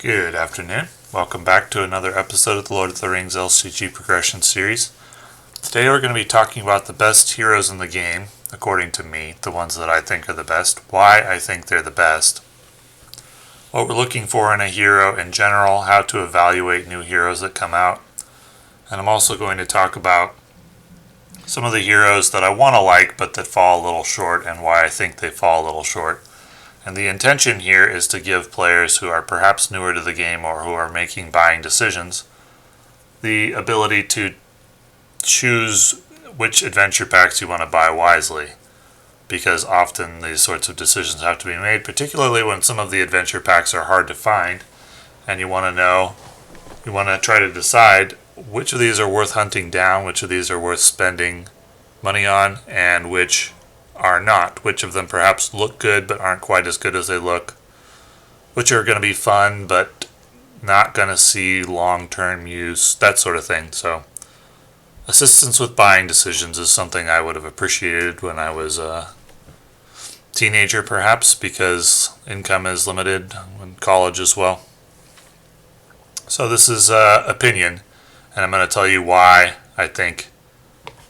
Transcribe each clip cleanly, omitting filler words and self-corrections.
Good afternoon. Welcome back to another episode of the Lord of the Rings LCG Progression Series. Today we're going to be talking about the best heroes in the game, according to me, the ones that I think are the best, why I think they're the best, what we're looking for in a hero in general, how to evaluate new heroes that come out, and I'm also going to talk about some of the heroes that I want to like but that fall a little short and why I think they fall a little short. And the intention here is to give players who are perhaps newer to the game or who are making buying decisions the ability to choose which adventure packs you want to buy wisely. Because often these sorts of decisions have to be made, particularly when some of the adventure packs are hard to find, and you want to try to decide which of these are worth hunting down, which of these are worth spending money on, and which are not, which of them perhaps look good but aren't quite as good as they look, which are going to be fun but not going to see long-term use, that sort of thing. So assistance with buying decisions is something I would have appreciated when I was a teenager, perhaps, because income is limited in college as well. So this is opinion, and I'm going to tell you why I think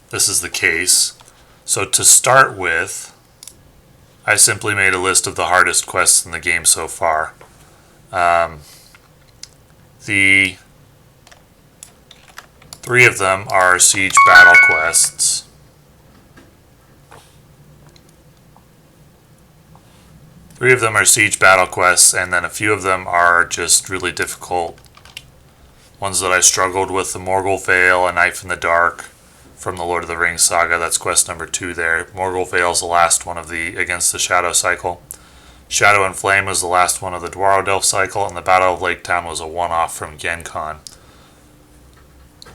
this is the case. So to start with, I simply made a list of the hardest quests in the game so far. The three of them are siege battle quests. Three of them are siege battle quests, and then a few of them are just really difficult ones that I struggled with. The Morgul Vale, A Knife in the Dark, from the Lord of the Rings saga. That's quest number 2 there. Morgul Vale is the last one of the Against the Shadow cycle. Shadow and Flame was the last one of the Dwarrowdelf cycle, and the Battle of Lake Town was a one-off from Gencon.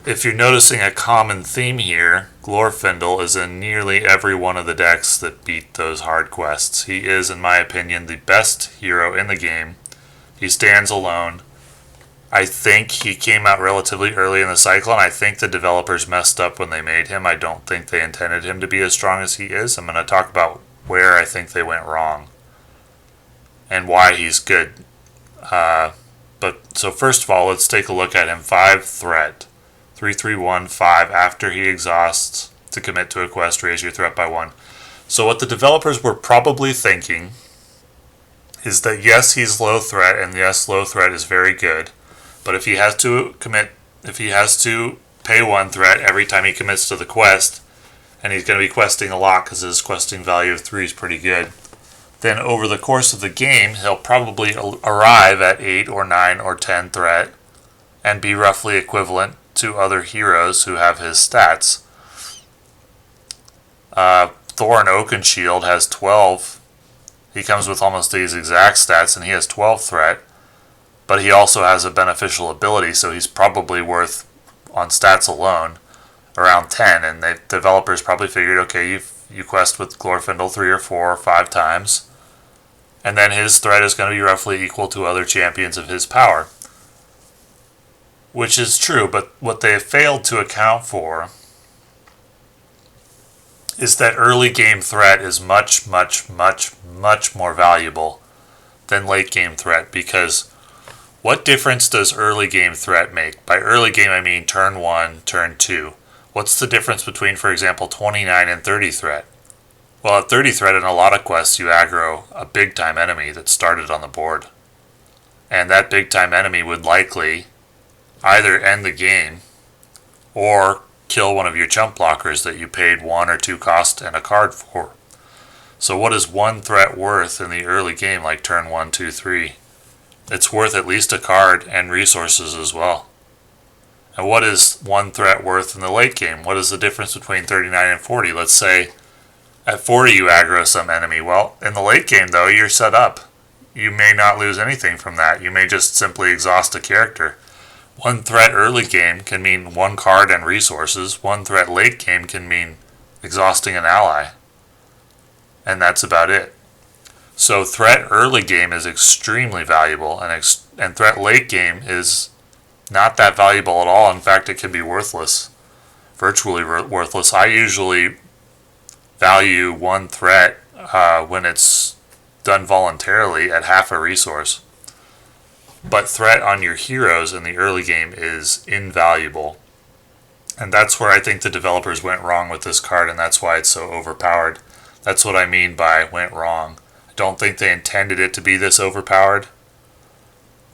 If you're noticing a common theme here, Glorfindel is in nearly every one of the decks that beat those hard quests. He is, in my opinion, the best hero in the game. He stands alone. I think he came out relatively early in the cycle, and I think the developers messed up when they made him. I don't think they intended him to be as strong as he is. I'm going to talk about where I think they went wrong and why he's good. So first of all, let's take a look at him. 5 threat. 3-3-1-5. After he exhausts to commit to a quest, raise your threat by 1. So what the developers were probably thinking is that yes, he's low threat, and yes, low threat is very good. But if he has to pay 1 threat every time he commits to the quest, and he's going to be questing a lot because his questing value of 3 is pretty good, then over the course of the game, he'll probably arrive at 8 or 9 or 10 threat and be roughly equivalent to other heroes who have his stats. Thorin Oakenshield has 12. He comes with almost these exact stats, and he has 12 threat. But he also has a beneficial ability, so he's probably worth, on stats alone, around 10. And the developers probably figured, okay, you quest with Glorfindel 3 or 4 or 5 times, and then his threat is going to be roughly equal to other champions of his power. Which is true, but what they have failed to account for is that early game threat is much, much, much, much more valuable than late game threat, because what difference does early game threat make? By early game, I mean turn 1, turn 2. What's the difference between, for example, 29 and 30 threat? Well, at 30 threat in a lot of quests, you aggro a big-time enemy that started on the board. And that big-time enemy would likely either end the game or kill one of your chump blockers that you paid 1 or 2 cost and a card for. So what is 1 threat worth in the early game, like turn 1, 2, 3? It's worth at least a card and resources as well. And what is 1 threat worth in the late game? What is the difference between 39 and 40? Let's say at 40 you aggro some enemy. Well, in the late game, though, you're set up. You may not lose anything from that. You may just simply exhaust a character. 1 threat early game can mean 1 card and resources. 1 threat late game can mean exhausting an ally. And that's about it. So threat early game is extremely valuable, and threat late game is not that valuable at all. In fact, it can be worthless, virtually worthless. I usually value 1 threat when it's done voluntarily at half a resource. but threat on your heroes in the early game is invaluable. And that's where I think the developers went wrong with this card, and that's why it's so overpowered. That's what I mean by went wrong. I don't think they intended it to be this overpowered,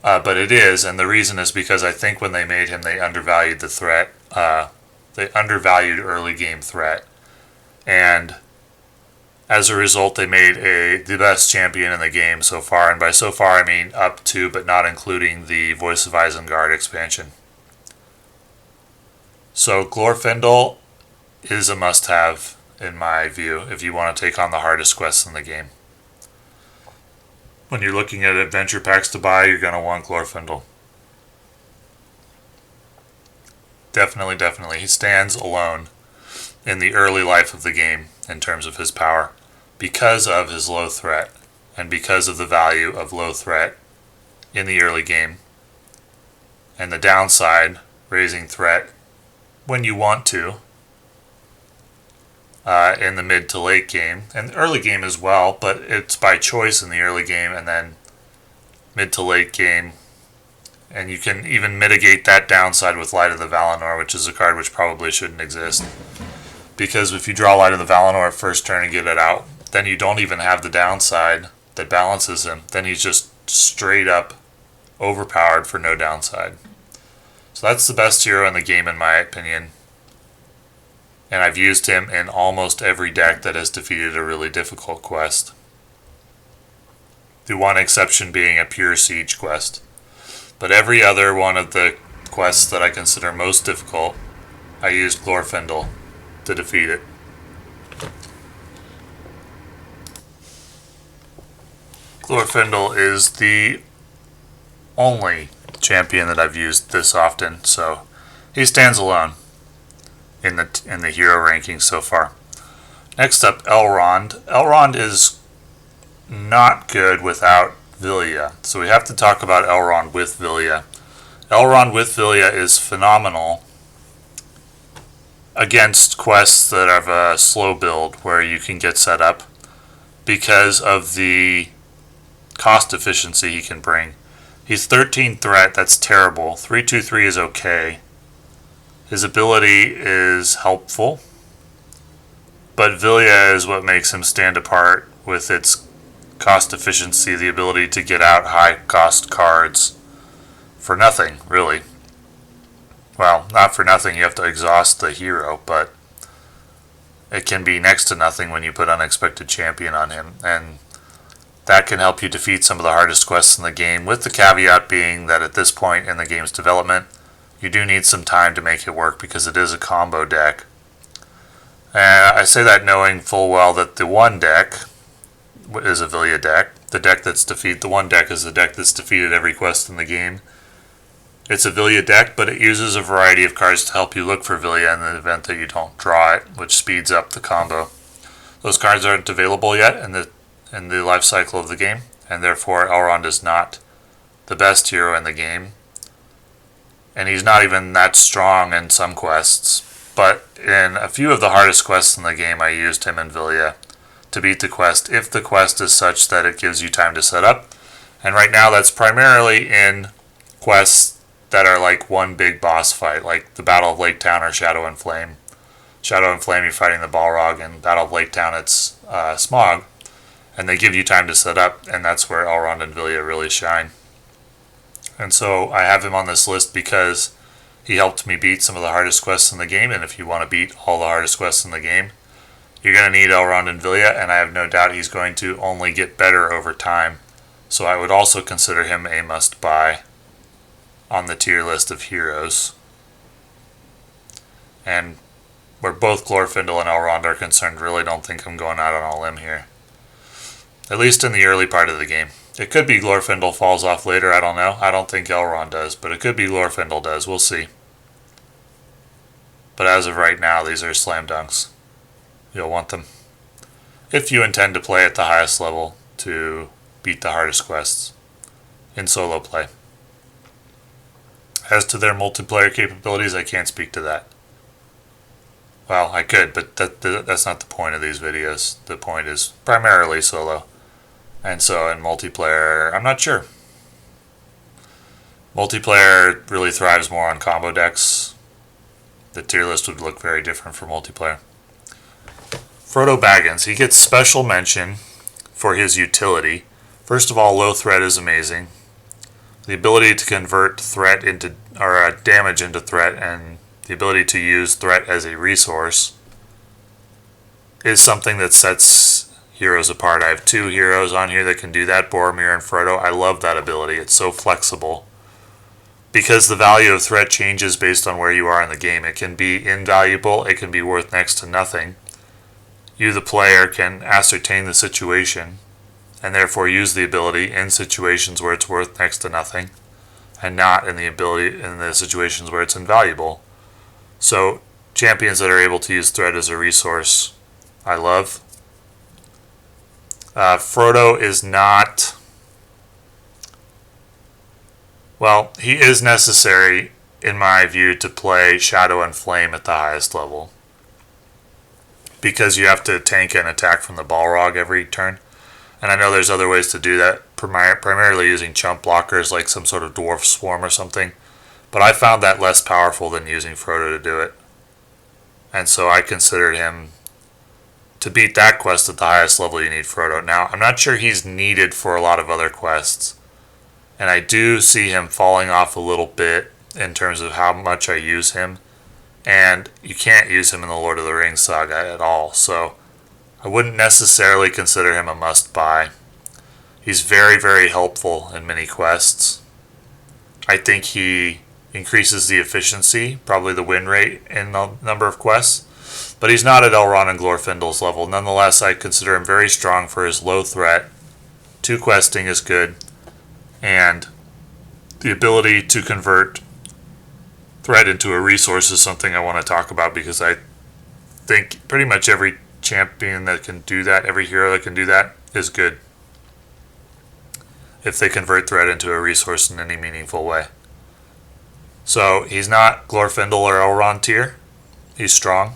but it is, and the reason is because I think when they made him, they undervalued the threat. They undervalued early game threat, and as a result, they made the best champion in the game so far, and by so far I mean up to, but not including the Voice of Isengard expansion. So Glorfindel is a must-have, in my view, if you want to take on the hardest quests in the game. When you're looking at adventure packs to buy, you're going to want Glorfindel. Definitely, definitely. He stands alone in the early life of the game in terms of his power because of his low threat and because of the value of low threat in the early game. And the downside, raising threat when you want to in the mid to late game and the early game as well, but it's by choice in the early game and then mid to late game. And you can even mitigate that downside with Light of the Valinor, which is a card which probably shouldn't exist. Because if you draw Light of the Valinor first turn and get it out, then you don't even have the downside that balances him. Then he's just straight up overpowered for no downside. So that's the best hero in the game in my opinion. And I've used him in almost every deck that has defeated a really difficult quest. The one exception being a pure siege quest. But every other one of the quests that I consider most difficult, I used Glorfindel to defeat it. Glorfindel is the only champion that I've used this often, so he stands alone in the hero rankings so far. Next up, Elrond. Elrond is not good without Vilya, so we have to talk about Elrond with Vilya. Elrond with Vilya is phenomenal against quests that have a slow build where you can get set up because of the cost efficiency he can bring. He's 13 threat, that's terrible. 3/2/3 is okay. His ability is helpful, but Vilya is what makes him stand apart with its cost efficiency, the ability to get out high cost cards for nothing, really. Well, not for nothing, you have to exhaust the hero, but it can be next to nothing when you put Unexpected Champion on him, and that can help you defeat some of the hardest quests in the game, with the caveat being that at this point in the game's development, you do need some time to make it work because it is a combo deck. And I say that knowing full well that the one deck is a Vilya deck. The one deck is the deck that's defeated every quest in the game. It's a Vilya deck, but it uses a variety of cards to help you look for Vilya in the event that you don't draw it, which speeds up the combo. Those cards aren't available yet in the life cycle of the game, and therefore Elrond is not the best hero in the game. And he's not even that strong in some quests. But in a few of the hardest quests in the game, I used him and Vilya to beat the quest, if the quest is such that it gives you time to set up. And right now that's primarily in quests that are like one big boss fight, like the Battle of Lake Town or Shadow and Flame. Shadow and Flame, you're fighting the Balrog, and Battle of Lake Town, it's Smog. And they give you time to set up, and that's where Elrond and Vilya really shine. And so I have him on this list because he helped me beat some of the hardest quests in the game, and if you want to beat all the hardest quests in the game, you're going to need Elrond and Vilya, and I have no doubt he's going to only get better over time. So I would also consider him a must-buy on the tier list of heroes. And where both Glorfindel and Elrond are concerned, really don't think I'm going out on a limb here. At least in the early part of the game. It could be Glorfindel falls off later, I don't know. I don't think Elrond does, but it could be Glorfindel does. We'll see. But as of right now, these are slam dunks. You'll want them if you intend to play at the highest level to beat the hardest quests in solo play. As to their multiplayer capabilities, I can't speak to that. Well, I could, but that's not the point of these videos. The point is primarily solo. And so in multiplayer, I'm not sure. Multiplayer really thrives more on combo decks. The tier list would look very different for multiplayer. Frodo Baggins, he gets special mention for his utility. First of all, low threat is amazing. The ability to convert threat into, or damage into threat, and the ability to use threat as a resource is something that sets heroes apart. I have 2 heroes on here that can do that, Boromir and Frodo. I love that ability. It's so flexible. Because the value of threat changes based on where you are in the game. It can be invaluable, it can be worth next to nothing. You, the player, can ascertain the situation and therefore use the ability in situations where it's worth next to nothing, and not in the situations where it's invaluable. So champions that are able to use threat as a resource, I love. Frodo is not... Well, he is necessary, in my view, to play Shadow and Flame at the highest level, because you have to tank and attack from the Balrog every turn. And I know there's other ways to do that, primarily using chump blockers like some sort of Dwarf Swarm or something. But I found that less powerful than using Frodo to do it. And so I considered him, to beat that quest at the highest level, you need Frodo. Now, I'm not sure he's needed for a lot of other quests. And I do see him falling off a little bit in terms of how much I use him. And you can't use him in the Lord of the Rings saga at all. So I wouldn't necessarily consider him a must-buy. He's very, very helpful in many quests. I think he increases the efficiency, probably the win rate in the number of quests. But he's not at Elrond and Glorfindel's level. Nonetheless, I consider him very strong for his low threat. 2 questing is good. And the ability to convert threat into a resource is something I want to talk about, because I think pretty much every champion that can do that, every hero that can do that, is good if they convert threat into a resource in any meaningful way. So he's not Glorfindel or Elrond tier. He's strong.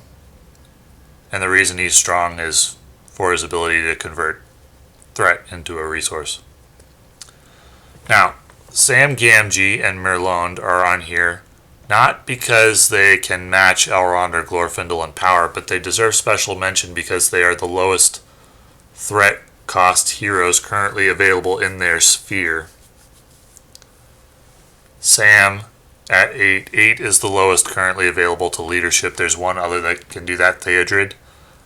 And the reason he's strong is for his ability to convert threat into a resource. Now, Sam Gamgee and Merlond are on here not because they can match Elrond or Glorfindel in power, but they deserve special mention because they are the lowest threat cost heroes currently available in their sphere. Sam at 8. 8 is the lowest currently available to leadership. There's one other that can do that, Theodred.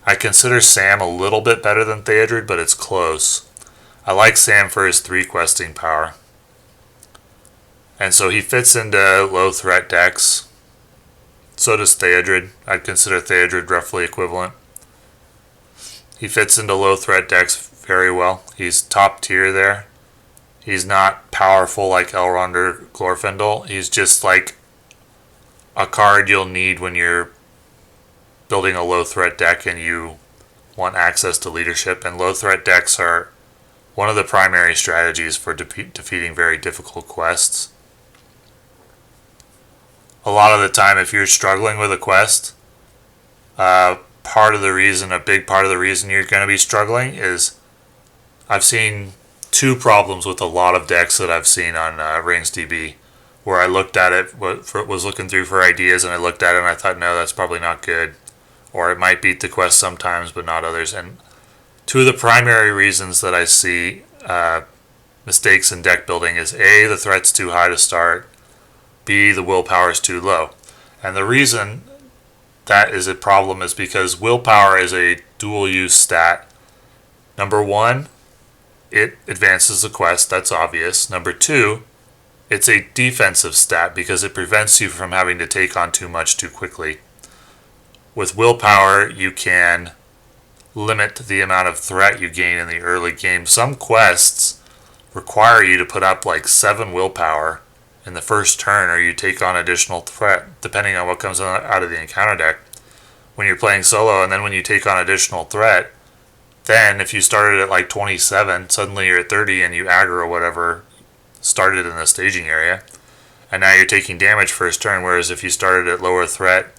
I consider Sam a little bit better than Theodred, but it's close. I like Sam for his 3 questing power. And so he fits into low threat decks. So does Theodred. I'd consider Theodred roughly equivalent. He fits into low threat decks very well. He's top tier there. He's not powerful like Elrond or Glorfindel. He's just like a card you'll need when you're building a low threat deck and you want access to leadership. And low threat decks are one of the primary strategies for defeating very difficult quests. A lot of the time, if you're struggling with a quest, a big part of the reason you're going to be struggling is, I've seen 2 problems with a lot of decks that I've seen on RingsDB, where I looked at it, was looking through for ideas, and I looked at it and I thought, no, that's probably not good, or it might beat the quest sometimes, but not others. And 2 of the primary reasons that I see mistakes in deck building is A, the threat's too high to start, B, the willpower is too low. And the reason that is a problem is because willpower is a dual use stat. Number 1, it advances the quest, that's obvious. Number 2, it's a defensive stat because it prevents you from having to take on too much too quickly. With willpower, you can limit the amount of threat you gain in the early game. Some quests require you to put up like 7 willpower in the first turn, or you take on additional threat, depending on what comes out of the encounter deck when you're playing solo. And then when you take on additional threat, then if you started at like 27, suddenly you're at 30 and you aggro whatever started in the staging area, and now you're taking damage first turn, whereas if you started at lower threat,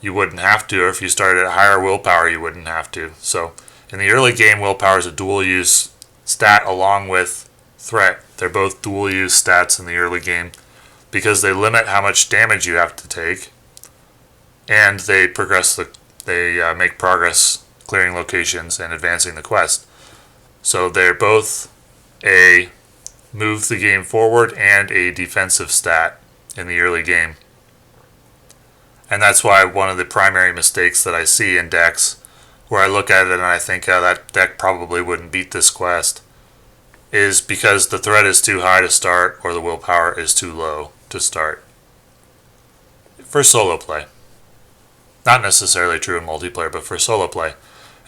you wouldn't have to, or if you started at higher willpower, you wouldn't have to. So in the early game, willpower is a dual use stat along with threat. They're both dual use stats in the early game because they limit how much damage you have to take, and they make progress clearing locations and advancing the quest. So they're both a move the game forward and a defensive stat in the early game. And that's why one of the primary mistakes that I see in decks, where I look at it and I think, oh, that deck probably wouldn't beat this quest, is because the threat is too high to start or the willpower is too low to start. For solo play. Not necessarily true in multiplayer, but for solo play.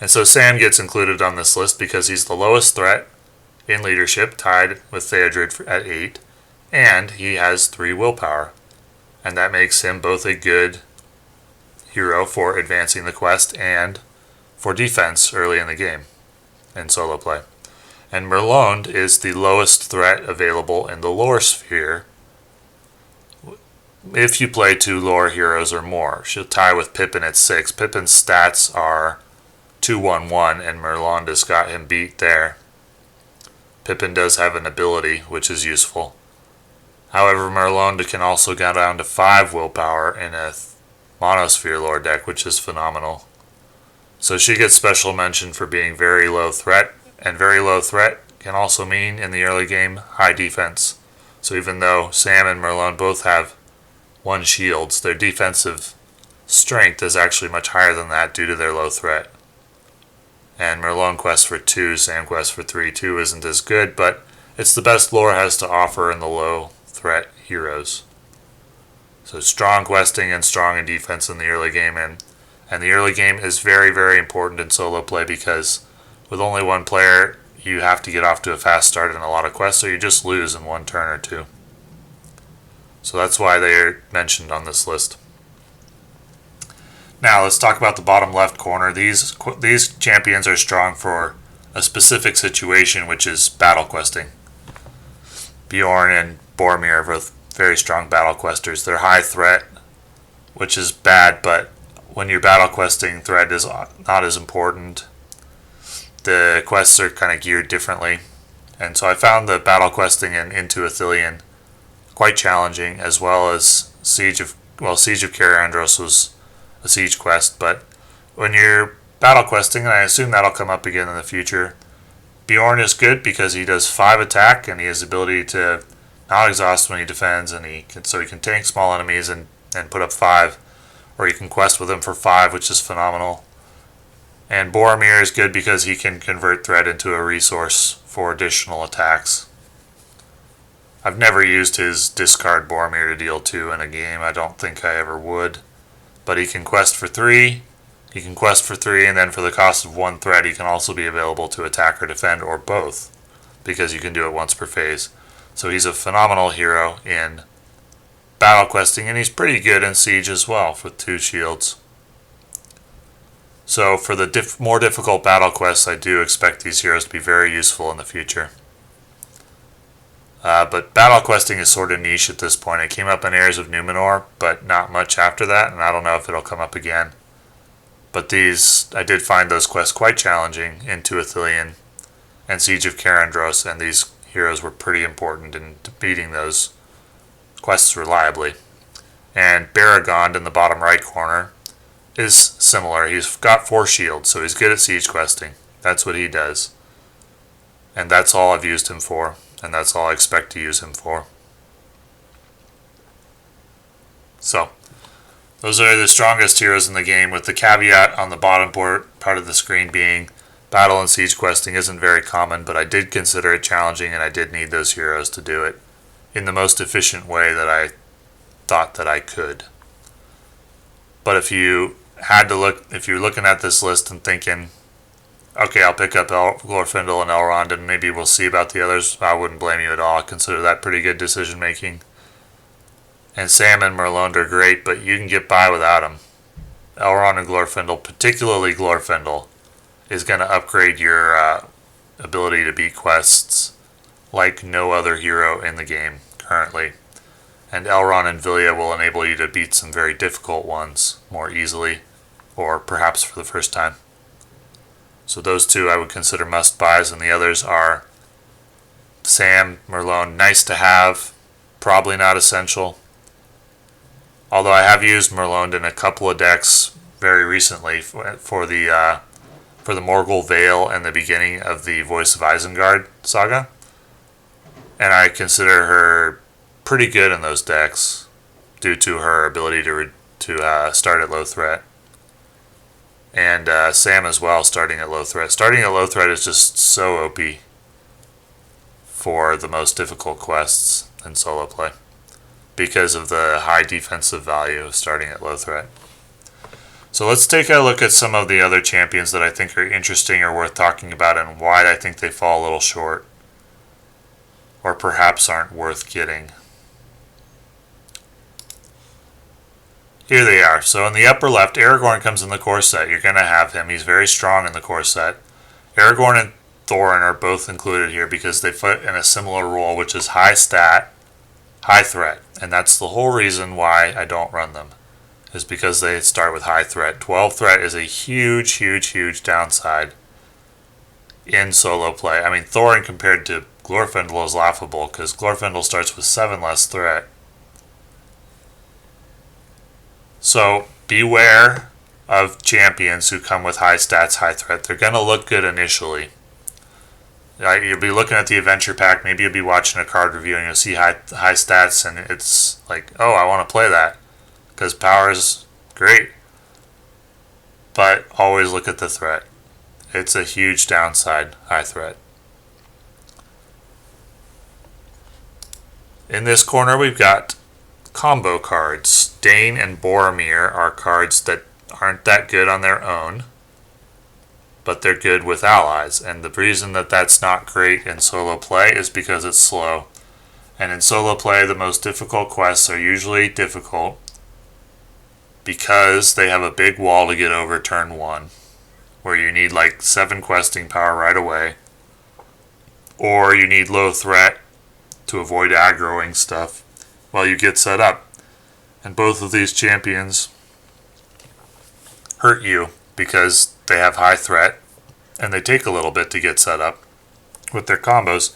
And so Sam gets included on this list because he's the lowest threat in leadership, tied with Theodred at 8, and he has 3 willpower. And that makes him both a good hero for advancing the quest and for defense early in the game in solo play. And Merlonde is the lowest threat available in the lore sphere if you play 2 lore heroes or more. She'll tie with Pippin at 6. Pippin's stats are 2-1-1, and Merlonde has got him beat there. Pippin does have an ability, which is useful. However, Merlonde can also go down to 5 willpower in a Monosphere lore deck, which is phenomenal. So she gets special mention for being very low threat, and very low threat can also mean, in the early game, high defense. So even though Sam and Merlonde both have 1 shields, their defensive strength is actually much higher than that due to their low threat. And Merlonde quests for 2, Sam quests for 3. 2 isn't as good, but it's the best lore has to offer in the low threat heroes. So strong questing and strong in defense in the early game, and the early game is very, very important in solo play because with only 1 player, you have to get off to a fast start in a lot of quests, or you just lose in 1 turn or 2. So that's why they're mentioned on this list. Now let's talk about the bottom left corner. These champions are strong for a specific situation, which is battle questing. Bjorn and Boromir are both very strong battle questers. They're high threat, which is bad, but when you're battle questing, threat is not as important. The quests are kind of geared differently. And so I found the battle questing in Into Ithilien quite challenging, as well as Siege of Caer-Andros was a siege quest, but when you're battle questing, and I assume that'll come up again in the future, Bjorn is good because he does 5 attack and he has the ability to not exhaust when he defends, and he can tank small enemies and put up 5, or you can quest with him for 5, which is phenomenal. And Boromir is good because he can convert threat into a resource for additional attacks. I've never used his discard Boromir to deal 2 in a game. I don't think I ever would. But he can quest for 3. He can quest for 3, and then for the cost of 1 threat, he can also be available to attack or defend, or both, because you can do it once per phase. So he's a phenomenal hero in battle questing, and he's pretty good in siege as well with 2 shields. So for the more difficult battle quests, I do expect these heroes to be very useful in the future. But battle questing is sort of niche at this point. It came up in Heirs of Numenor, but not much after that, and I don't know if it'll come up again. But I did find those quests quite challenging in Into Ithilien and Siege of Caer-Andros, and these heroes were pretty important in beating those quests reliably. And Baragond in the bottom right corner is similar. He's got 4 shields, so he's good at siege questing. That's what he does. And that's all I've used him for. And that's all I expect to use him for. So, those are the strongest heroes in the game, with the caveat on the bottom part of the screen being battle and siege questing isn't very common, but I did consider it challenging, and I did need those heroes to do it in the most efficient way that I thought that I could. But if you're looking at this list and thinking, okay, I'll pick up Glorfindel and Elrond, and maybe we'll see about the others, I wouldn't blame you at all. I consider that pretty good decision making. And Sam and Merlonde are great, but you can get by without them. Elrond and Glorfindel, particularly Glorfindel, is going to upgrade your ability to beat quests like no other hero in the game currently. And Elrond and Vilya will enable you to beat some very difficult ones more easily, or perhaps for the first time. So those 2 I would consider must-buys, and the others are Sam, Merlone, nice to have, probably not essential. Although I have used Merlone in a couple of decks very recently for the Morgul Vale and the beginning of the Voice of Isengard saga. And I consider her pretty good in those decks due to her ability to start at low threat. And Sam as well, starting at low threat. Starting at low threat is just so OP for the most difficult quests in solo play because of the high defensive value of starting at low threat. So let's take a look at some of the other champions that I think are interesting or worth talking about and why I think they fall a little short or perhaps aren't worth getting. Here they are. So in the upper left, Aragorn comes in the core set. You're going to have him. He's very strong in the core set. Aragorn and Thorin are both included here because they fit in a similar role, which is high stat, high threat. And that's the whole reason why I don't run them, is because they start with high threat. 12 threat is a huge, huge, huge downside in solo play. I mean, Thorin compared to Glorfindel is laughable because Glorfindel starts with 7 less threat. So beware of champions who come with high stats, high threat. They're going to look good initially. You'll be looking at the adventure pack, maybe you'll be watching a card review and you'll see high stats and it's like, oh, I want to play that because power is great. But always look at the threat. It's a huge downside, high threat. In this corner we've got combo cards. Dane and Boromir are cards that aren't that good on their own, but they're good with allies. And the reason that that's not great in solo play is because it's slow. And in solo play, the most difficult quests are usually difficult because they have a big wall to get over turn 1, where you need like 7 questing power right away, or you need low threat to avoid aggroing stuff while you get set up. And both of these champions hurt you because they have high threat and they take a little bit to get set up with their combos.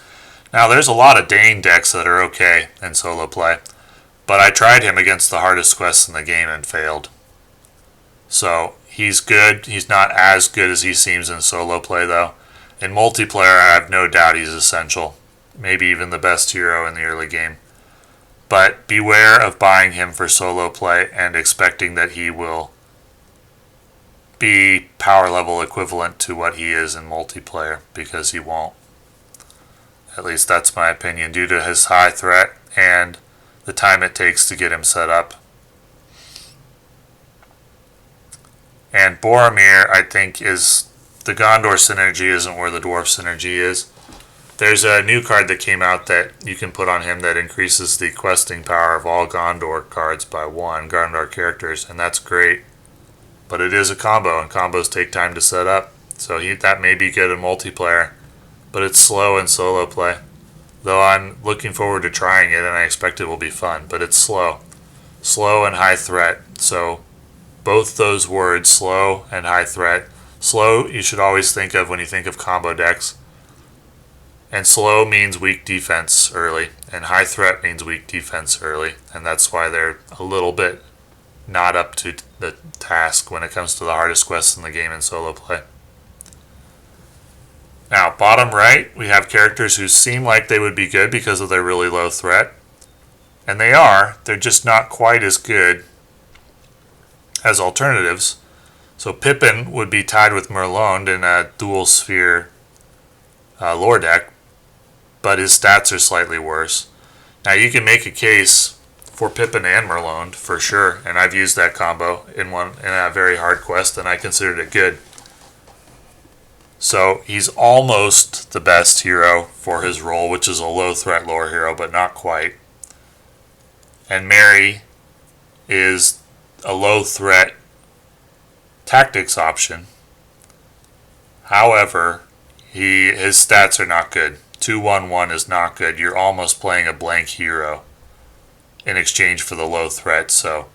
Now there's a lot of Dane decks that are okay in solo play, but I tried him against the hardest quests in the game and failed. So he's good. He's not as good as he seems in solo play though. In multiplayer I have no doubt he's essential. Maybe even the best hero in the early game. But beware of buying him for solo play and expecting that he will be power level equivalent to what he is in multiplayer, because he won't. At least that's my opinion, due to his high threat and the time it takes to get him set up. And Boromir, I think, is the Gondor synergy isn't where the Dwarf synergy is. There's a new card that came out that you can put on him that increases the questing power of all Gondor cards by 1, Gondor characters, and that's great. But it is a combo, and combos take time to set up. So that may be good in multiplayer, but it's slow in solo play. Though I'm looking forward to trying it, and I expect it will be fun, but it's slow. Slow and high threat. So both those words, slow and high threat. Slow you should always think of when you think of combo decks. And slow means weak defense early, and high threat means weak defense early, and that's why they're a little bit not up to the task when it comes to the hardest quests in the game in solo play. Now, bottom right, we have characters who seem like they would be good because of their really low threat, and they are. They're just not quite as good as alternatives. So Pippin would be tied with Merlone in a dual sphere lore deck, but his stats are slightly worse. Now you can make a case for Pippin and Merlone for sure, and I've used that combo in a very hard quest, and I considered it good. So he's almost the best hero for his role, which is a low threat lore hero, but not quite. And Merry is a low threat tactics option. However, his stats are not good. 2-1-1 is not good. You're almost playing a blank hero in exchange for the low threat. So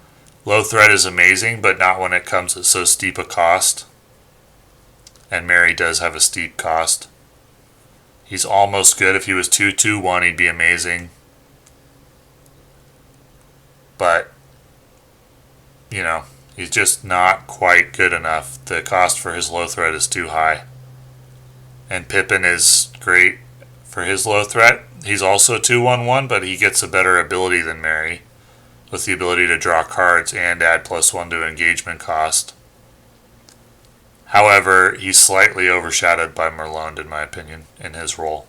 low threat is amazing, but not when it comes at so steep a cost. And Merry does have a steep cost. He's almost good. If he was 2-2-1, he'd be amazing. But, you know, he's just not quite good enough. The cost for his low threat is too high. And Pippin is great for his low threat. He's also 2-1-1, but he gets a better ability than Merry, with the ability to draw cards and add +1 to engagement cost. However, he's slightly overshadowed by Merlond, in my opinion, in his role.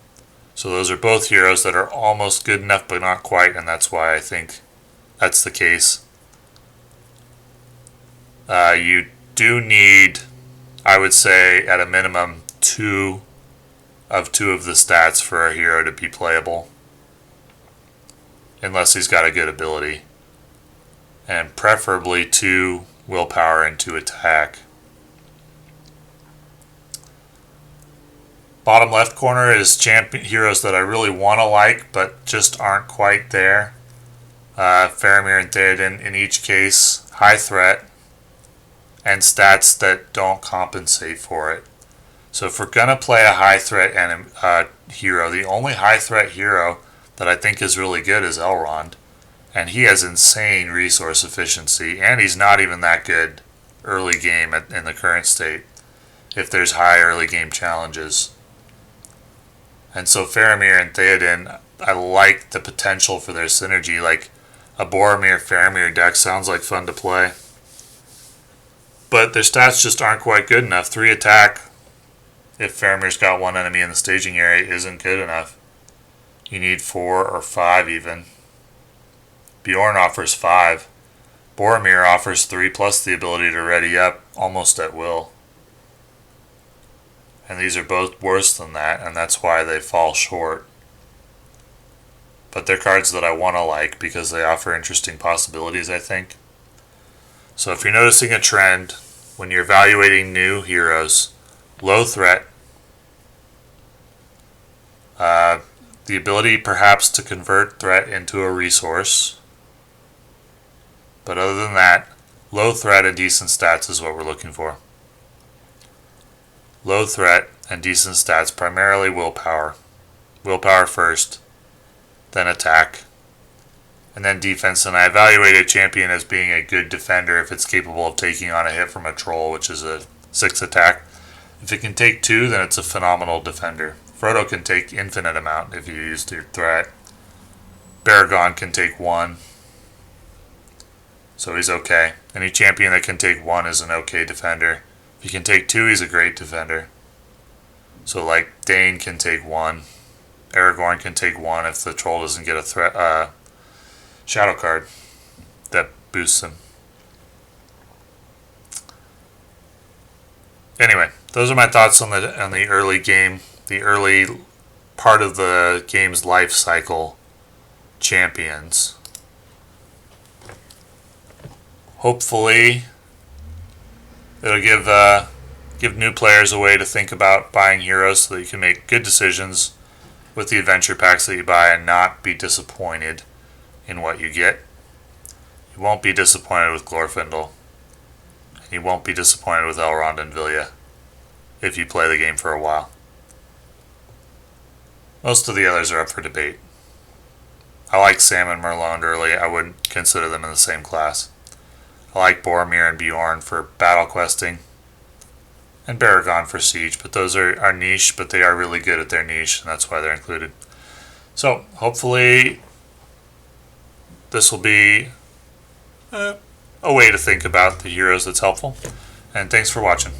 So those are both heroes that are almost good enough, but not quite, and that's why I think that's the case. You do need, I would say, at a minimum, two of the stats for a hero to be playable, unless he's got a good ability, and preferably 2 willpower and 2 attack. Bottom left corner is champion heroes that I really want to like, but just aren't quite there. Faramir and Theoden, in each case, high threat, and stats that don't compensate for it. So if we're going to play a high threat hero, the only high threat hero that I think is really good is Elrond. And he has insane resource efficiency, and he's not even that good early game in the current state, if there's high early game challenges. And so Faramir and Theoden, I like the potential for their synergy. Like a Boromir-Faramir deck sounds like fun to play. But their stats just aren't quite good enough. 3 attack, if Faramir's got 1 enemy in the staging area, isn't good enough. You need 4 or 5 even. Bjorn offers 5. Boromir offers 3 plus the ability to ready up almost at will. And these are both worse than that, and that's why they fall short. But they're cards that I want to like because they offer interesting possibilities, I think. So if you're noticing a trend when you're evaluating new heroes, low threat, the ability perhaps to convert threat into a resource. But other than that, low threat and decent stats is what we're looking for. Low threat and decent stats, primarily willpower. Willpower first, then attack, and then defense. And I evaluate a champion as being a good defender if it's capable of taking on a hit from a troll, which is a 6 attack. If it can take 2, then it's a phenomenal defender. Frodo can take infinite amount if you use your threat. Baragon can take 1. So he's okay. Any champion that can take 1 is an okay defender. If he can take 2, he's a great defender. So like Dane can take 1. Aragorn can take 1 if the troll doesn't get a threat shadow card that boosts him. Anyway, those are my thoughts on the early game, the early part of the game's life cycle champions. Hopefully, it'll give new players a way to think about buying heroes so that you can make good decisions with the adventure packs that you buy and not be disappointed in what you get. You won't be disappointed with Glorfindel. And you won't be disappointed with Elrond and Vilya if you play the game for a while. Most of the others are up for debate. I like Sam and Merlond early. I wouldn't consider them in the same class. I like Boromir and Bjorn for battle questing, and Baragon for siege, but those are niche, but they are really good at their niche, and that's why they're included. So, hopefully, this will be a way to think about the heroes that's helpful, and thanks for watching.